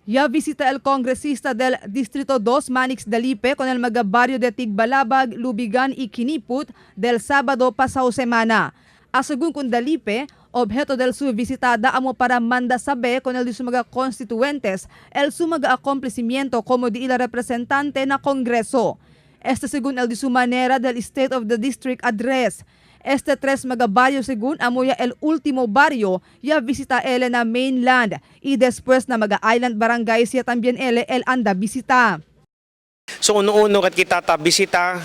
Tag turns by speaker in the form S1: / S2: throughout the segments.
S1: Ya visita el congresista del Distrito 2 Manix Dalipe con el mga barrio de Tigbalabag, Lubigan y Kiniput del Sábado pasado semana. Asegun con Dalipe, objeto del su visitada amo para manda saber con el de su mga constituentes el su mga acontecimiento como de ila representante na Kongreso. Este según el de su manera del State of the District Address. Este tres mga barrio según amo ya el último barrio ya visita ele na mainland y después na mga island barangays ya también ele el anda visita.
S2: So uno-uno kat kita ta bisita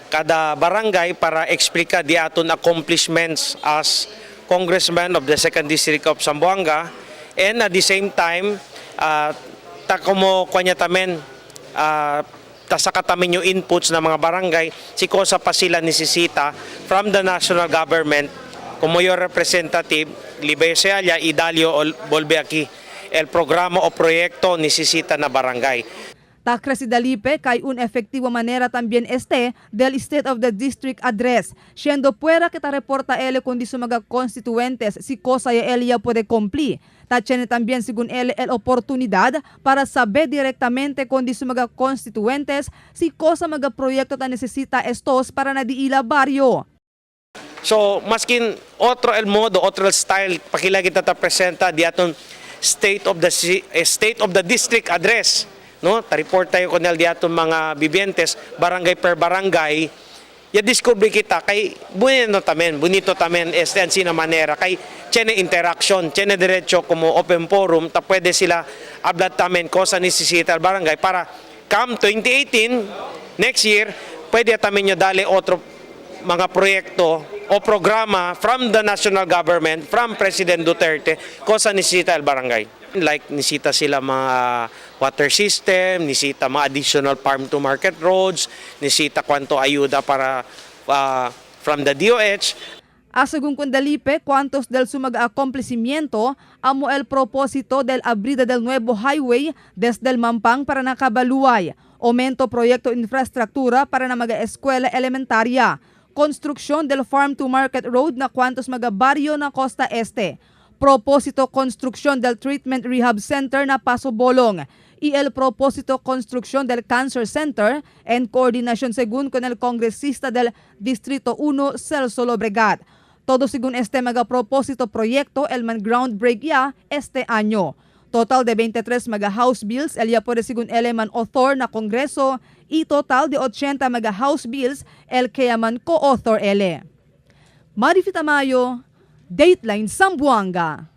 S2: kada barangay para explika di aton accomplishments as congressman of the 2nd District of Zamboanga, and at the same time ta como kanya tamen tasakatamin yung inputs ng mga barangay, si kosa pa sila nisisita from the national government, como yung representative, Libay Sealia, Idalio volve aquí, el programa o proyekto nisisita na barangay.
S1: Takra si Dalipe kay un efektibo manera también del State of the District Address, siendo puera que ta reporta ele kundi su mga constituentes si cosa ya ele ya puede cumplir. Tachene también según él el oportunidad para saber directamente kundi su mga constituentes si cosa mga proyekto ta necesita estos para na diila barrio.
S2: So maskin otro el modo, otro el style pakila kita ta presenta di aton State of the District Address. No, ta-report tayo kunel di aton mga bibientes barangay per barangay. Ya discover kita kay bonito tamen estensi na manera kay tiene interaction, tiene derecho como open forum ta pwede sila ablat tamen cosa necesita el barangay para come 2018 next year pwede tamen nyo dali otro mga proyekto o programa from the national government, from President Duterte, cosa necesita el barangay. Like nisita sila mga water system, nisita mga additional farm to market roads, nisita kwanto ayuda para from the DOH.
S1: Según con Dalipe, cuantos del su mga acontecimiento amo el propósito del abrida del nuevo highway desde el Mampang para Nakabaluay, aumento proyecto infraestructura para na mga eskwela elementaria, construksyon del farm to market road na cuantos mga baryo na Costa Este, propósito construksyon del treatment rehab center na Paso Bolong, y el propósito construksyon del cancer center en coordinación según con el congresista del Distrito 1 Celso Lobregat. Todo según este mga propósito proyecto el man groundbreak ya este año. Total de 23 mga House Bills el ya puede según eleman author na Kongreso y total de 80 mga House Bills el que yaman co-author ele. Marifita Mayo, Dateline Zamboanga.